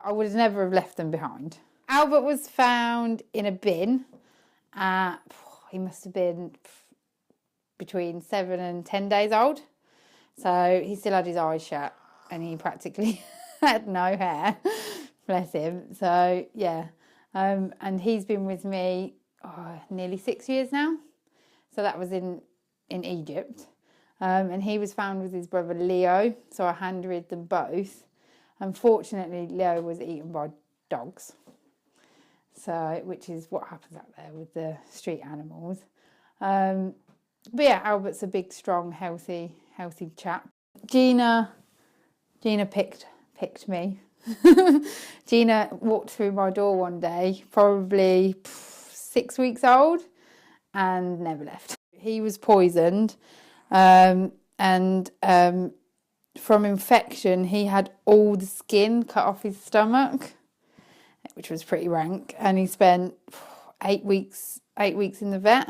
I would never have left them behind. Albert was found in a bin. He must have been between 7 and 10 days old. So he still had his eyes shut and he practically had no hair. Bless him. So, yeah. And he's been with me nearly 6 years now. So that was in Egypt. And he was found with his brother Leo. So I hand-reared them both. Unfortunately, Leo was eaten by dogs. So, which is what happens out there with the street animals. But yeah, Albert's a big, strong, healthy chap. Gina picked me. Gina walked through my door one day, probably 6 weeks old, and never left. He was poisoned, and from infection, he had all the skin cut off his stomach, which was pretty rank, and he spent 8 weeks in the vet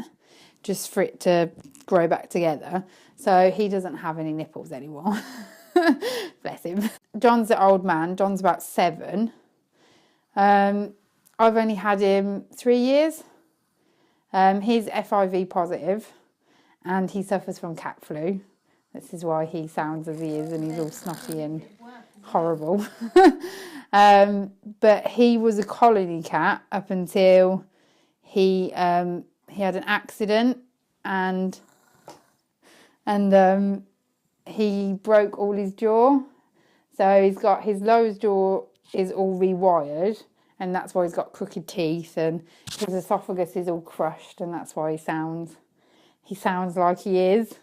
just for it to grow back together. So he doesn't have any nipples anymore. Bless him. John's the old man. John's about 7. I've only had him 3 years. He's FIV positive and he suffers from cat flu. This is why he sounds as he is and he's all snotty and horrible. But he was a colony cat up until he had an accident and he broke all his jaw. So he's got his lowest jaw is all rewired, and that's why he's got crooked teeth, and his esophagus is all crushed, and that's why he sounds like he is.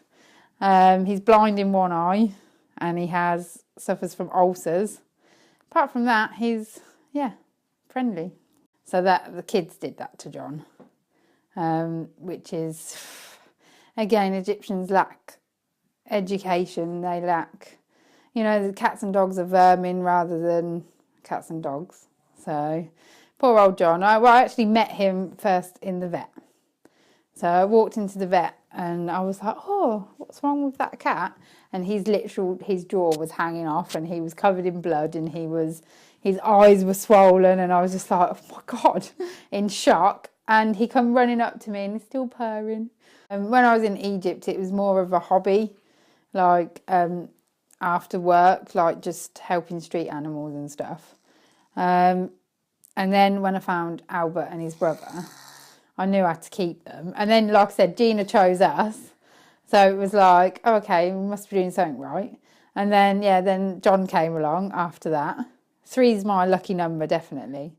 He's blind in one eye, and he suffers from ulcers. Apart from that, he's friendly. So that the kids did that to John, which is, again, Egyptians lack education. They lack, the cats and dogs are vermin rather than cats and dogs. So poor old John. I actually met him first in the vet. So I walked into the vet and I was like, oh, what's wrong with that cat? And his jaw was hanging off and he was covered in blood and his eyes were swollen, and I was just like, oh my God, in shock. And he come running up to me and he's still purring. And when I was in Egypt, it was more of a hobby, like after work, like just helping street animals and stuff. And then when I found Albert and his brother, I knew I had to keep them. And then, like I said, Gina chose us. So it was like, oh, okay, we must be doing something right. And then, then John came along after that. 3's my lucky number, definitely.